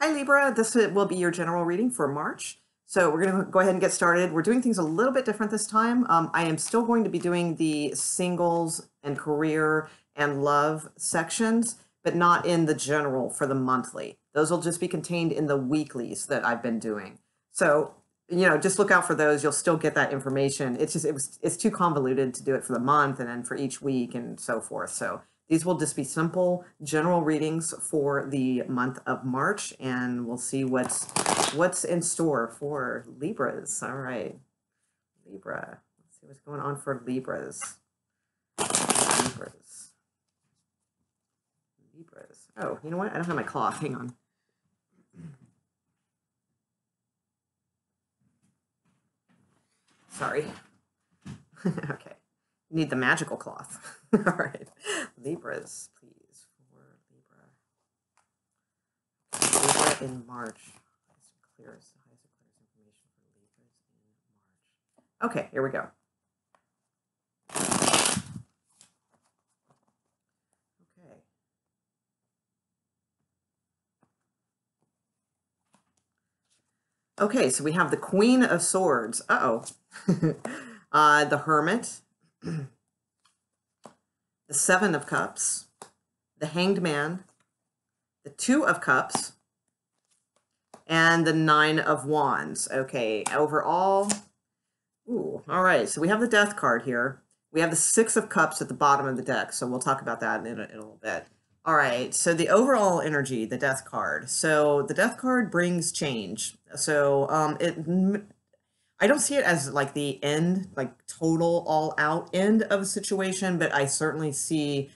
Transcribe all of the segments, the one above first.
Hi Libra, this will be your general reading for March. So we're going to go ahead and get started. We're doing things a little bit different this time. I am still going to be doing the singles and career and love sections, but not in the general for the monthly. Those will just be contained in the weeklies that I've been doing. So, just look out for those. You'll still get that information. It's too convoluted to do it for the month and then for each week and so forth. So these will just be simple general readings for the month of March, and we'll see what's in store for Libras. All right, Libra. Let's see what's going on for Libras. Libras. Oh, you know what? I don't have my cloth. Hang on. Sorry. Okay. Need the magical cloth. All right. Libras, please, for Libra. Libra in March. Highest and clearest information for Libras in March. Okay, here we go. Okay. Okay, so we have the Queen of Swords. Uh-oh. The Hermit. The Seven of Cups. The Hanged Man. The Two of Cups. And the Nine of Wands. Okay, overall. Ooh, all right, so we have the Death card here. We have the Six of Cups at the bottom of the deck, so we'll talk about that in a little bit. All right, so the overall energy, the Death card. So the Death card brings change. So I don't see it as like the end, like total all out end of a situation, but I certainly see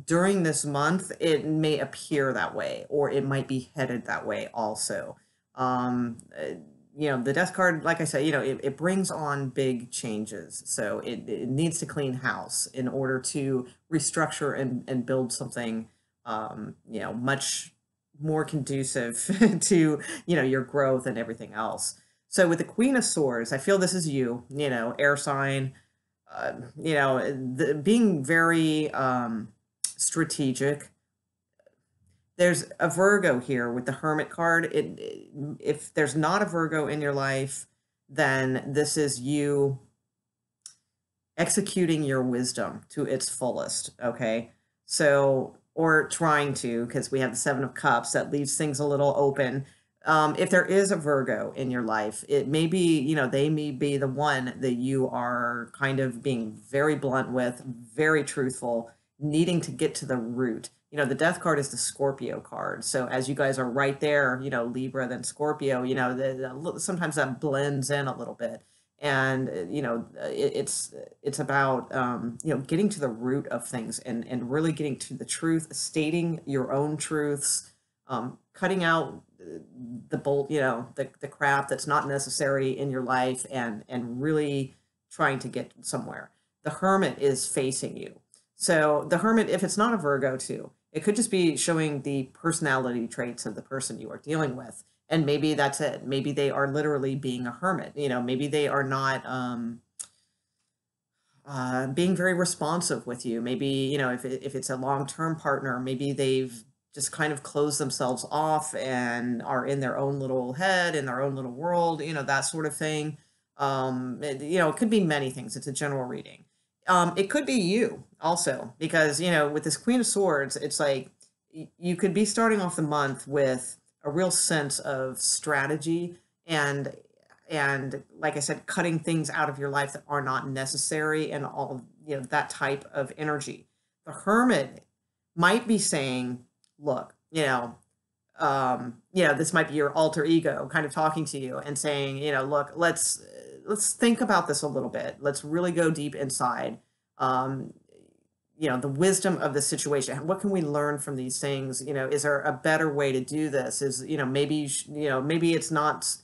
during this month, it may appear that way, or it might be headed that way also. The Death card, like I said, it brings on big changes. So it needs to clean house in order to restructure and build something, much more conducive to, your growth and everything else. So with the Queen of Swords, I feel this is you, air sign, being very strategic. There's a Virgo here with the Hermit card. If there's not a Virgo in your life, then this is you executing your wisdom to its fullest, okay? So, or trying to, because we have the Seven of Cups, that leaves things a little open. If there is a Virgo in your life, it may be, they may be the one that you are kind of being very blunt with, very truthful, needing to get to the root. The Death card is the Scorpio card. So as you guys are right there, Libra, then Scorpio, sometimes that blends in a little bit. And, it's about, getting to the root of things and really getting to the truth, stating your own truths, cutting out the bolt, the crap that's not necessary in your life, and really trying to get somewhere. The Hermit is facing you. So the Hermit, if it's not a Virgo too, it could just be showing the personality traits of the person you are dealing with. And maybe that's it. Maybe they are literally being a hermit. Maybe they are not being very responsive with you. Maybe, if it's a long-term partner, maybe they've just kind of closed themselves off and are in their own little head, in their own little world, that sort of thing. It could be many things. It's a general reading. It could be you also, because, with this Queen of Swords, it's like you could be starting off the month with a real sense of strategy and like I said, cutting things out of your life that are not necessary, and all, that type of energy. The Hermit might be saying, look, this might be your alter ego kind of talking to you and saying, look, let's think about this a little bit. Let's really go deep inside. The wisdom of the situation. What can we learn from these things? Is there a better way to do this? Is, maybe, maybe it's not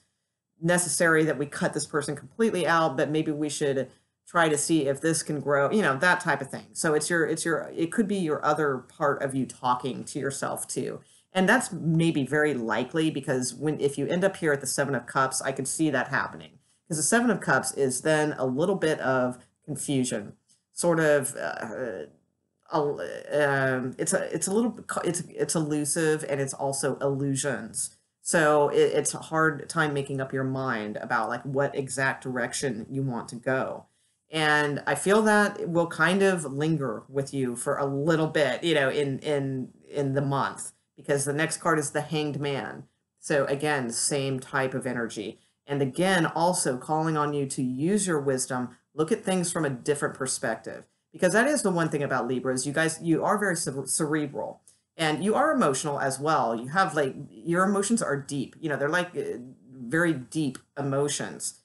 necessary that we cut this person completely out, but maybe we should try to see if this can grow, that type of thing. So it could be your other part of you talking to yourself too. And that's maybe very likely, because if you end up here at the Seven of Cups, I could see that happening, because the Seven of Cups is then a little bit of confusion, sort of, it's elusive, and it's also illusions. So it's a hard time making up your mind about like what exact direction you want to go. And I feel that it will kind of linger with you for a little bit, in the month, because the next card is the Hanged Man. So again, same type of energy. And again, also calling on you to use your wisdom, look at things from a different perspective. Because that is the one thing about Libras. You guys, you are very cerebral and you are emotional as well. You have like, your emotions are deep, they're like very deep emotions,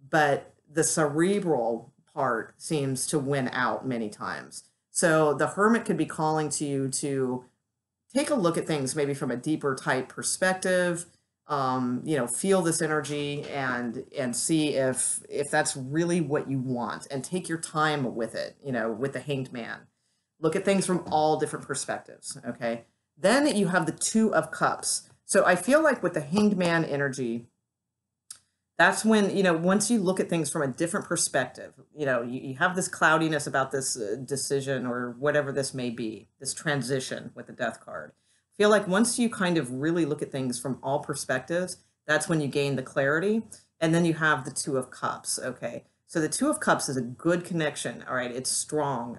but the cerebral part seems to win out many times. So the Hermit could be calling to you to take a look at things maybe from a deeper type perspective. Feel this energy and see if that's really what you want, and take your time with it, with the Hanged Man. Look at things from all different perspectives, okay? Then you have the Two of Cups. So I feel like with the Hanged Man energy, that's when, once you look at things from a different perspective, you have this cloudiness about this decision or whatever this may be, this transition with the Death card. I feel like once you kind of really look at things from all perspectives, that's when you gain the clarity. And then you have the Two of Cups, okay? So the Two of Cups is a good connection, all right? It's strong.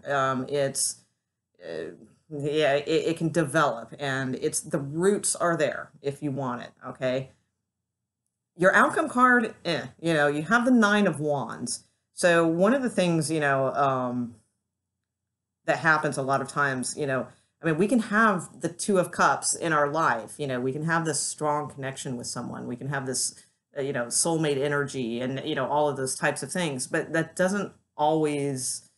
Yeah, it can develop, and the roots are there if you want it, okay? Your outcome card, you have the Nine of Wands. So one of the things, that happens a lot of times, I mean, we can have the Two of Cups in our life, we can have this strong connection with someone. We can have this, soulmate energy and, all of those types of things, but that doesn't always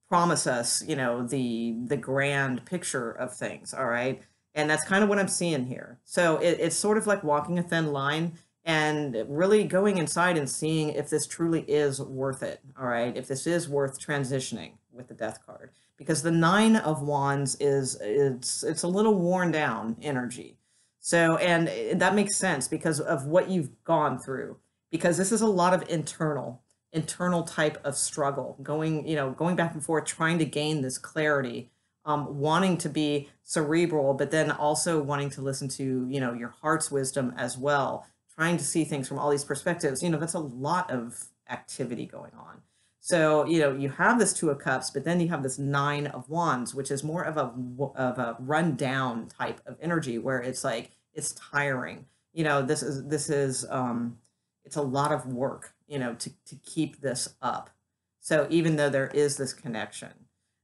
promise us, the grand picture of things, all right? And that's kind of what I'm seeing here. So it's sort of like walking a thin line and really going inside and seeing if this truly is worth it, all right? If this is worth transitioning with the Death card. Because the Nine of Wands it's a little worn down energy. So, and that makes sense because of what you've gone through. Because this is a lot of internal type of struggle, going back and forth, trying to gain this clarity, wanting to be cerebral, but then also wanting to listen to, your heart's wisdom as well, trying to see things from all these perspectives. That's a lot of activity going on. So, you have this Two of Cups, but then you have this Nine of Wands, which is more of a rundown type of energy where it's like, it's tiring. This is it's a lot of work, to keep this up. So even though there is this connection.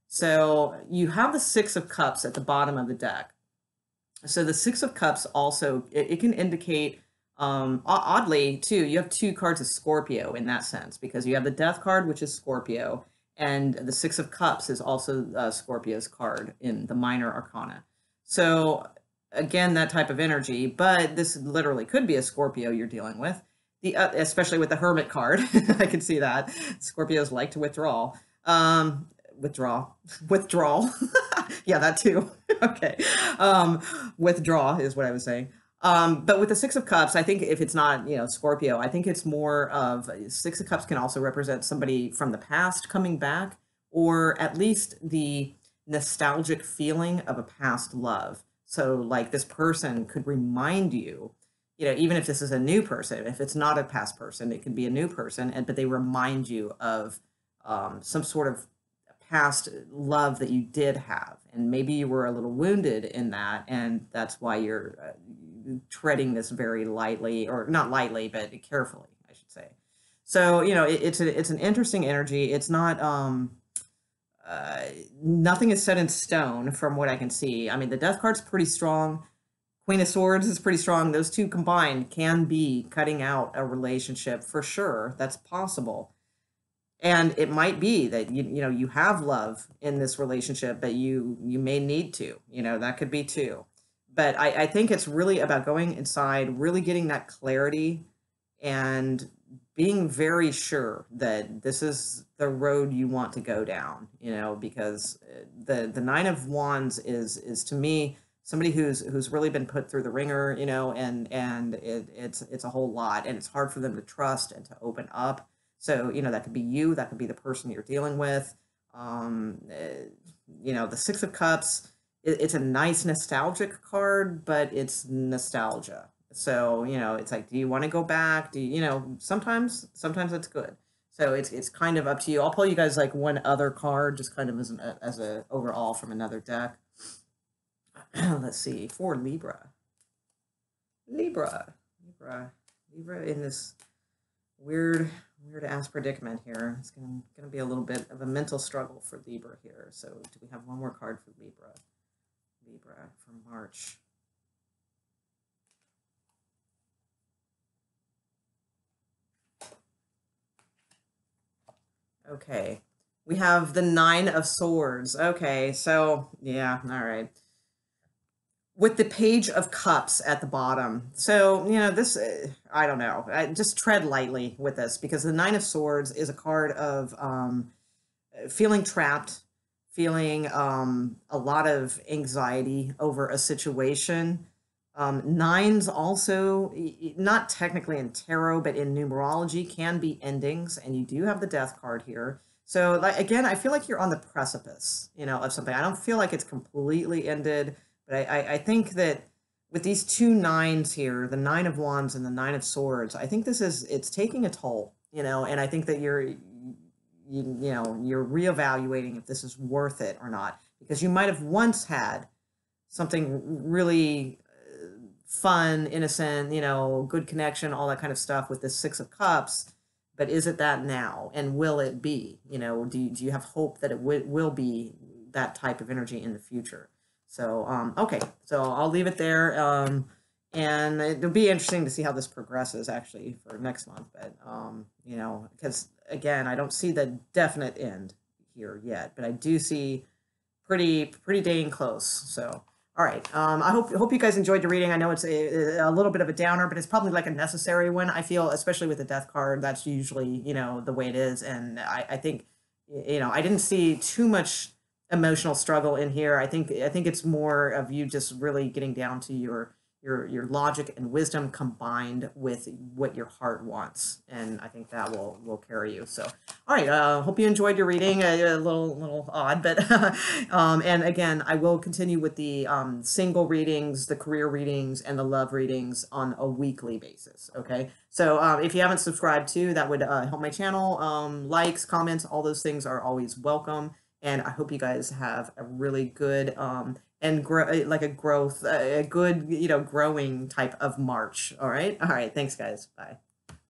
So you have the Six of Cups at the bottom of the deck. So the Six of Cups also, it can indicate, oddly too, you have two cards of Scorpio in that sense, because you have the Death card, which is Scorpio, and the Six of Cups is also Scorpio's card in the minor arcana. So again, that type of energy, but this literally could be a Scorpio you're dealing with. Especially with the Hermit card, I can see that Scorpios like to withdraw. Withdrawal. Yeah, that too. Okay. Withdraw is what I was saying. But with the Six of Cups, I think if it's not, Scorpio, I think it's more of Six of Cups can also represent somebody from the past coming back, or at least the nostalgic feeling of a past love. So like this person could remind you, even if this is a new person, if it's not a past person, it could be a new person, but they remind you of some sort of past love that you did have. And maybe you were a little wounded in that, and that's why you're treading this very lightly, or not lightly, but carefully, I should say. So, it's an interesting energy. It's not, nothing is set in stone from what I can see. I mean, the Death card's pretty strong. Queen of Swords is pretty strong. Those two combined can be cutting out a relationship for sure. That's possible. And it might be that you have love in this relationship, but you may need to. That could be too. But I think it's really about going inside, really getting that clarity, and being very sure that this is the road you want to go down. Because the Nine of Wands is to me somebody who's really been put through the ringer, and it's a whole lot, and it's hard for them to trust and to open up. So, that could be you, that could be the person you're dealing with. The Six of Cups, it's a nice nostalgic card, but it's nostalgia. So, you know, it's like, do you want to go back? Do you, you know, sometimes it's good. So it's kind of up to you. I'll pull you guys like one other card, just kind of as a overall from another deck. Let's see, for Libra, Libra in this weird ass predicament here. It's gonna be a little bit of a mental struggle for Libra here. So do we have one more card for Libra? Libra for March. Okay. We have the Nine of Swords. Okay, so yeah, all right. With the Page of Cups at the bottom. So, you know, this, I don't know. Just tread lightly with this because the Nine of Swords is a card of feeling trapped, feeling a lot of anxiety over a situation. Nines also, not technically in tarot, but in numerology, can be endings, and you do have the Death card here. So, like again, I feel like you're on the precipice, you know, of something. I don't feel like it's completely ended, but I think that with these two nines here, the Nine of Wands and the Nine of Swords, I think it's taking a toll, you know, and I think that you know, you're reevaluating if this is worth it or not, because you might have once had something really fun, innocent, you know, good connection, all that kind of stuff with this Six of Cups. But is it that now? And will it be? You know, do you have hope that it will be that type of energy in the future? So, okay, so I'll leave it there. And it'll be interesting to see how this progresses actually for next month. But, you know, because again, I don't see the definite end here yet, but I do see pretty dang close. So, all right. I hope you guys enjoyed the reading. I know it's a little bit of a downer, but it's probably like a necessary one. I feel, especially with the Death card, that's usually, you know, the way it is. And I think, you know, I didn't see too much emotional struggle in here. I think it's more of you just really getting down to your logic and wisdom combined with what your heart wants, and I think that will carry you. So, all right, hope you enjoyed your reading. A little odd, but and again, I will continue with the single readings, the career readings, and the love readings on a weekly basis. Okay, so if you haven't subscribed to, that would help my channel. Likes, comments, all those things are always welcome. And I hope you guys have a really good and like a good, you know, growing type of March. All right. Thanks, guys. Bye.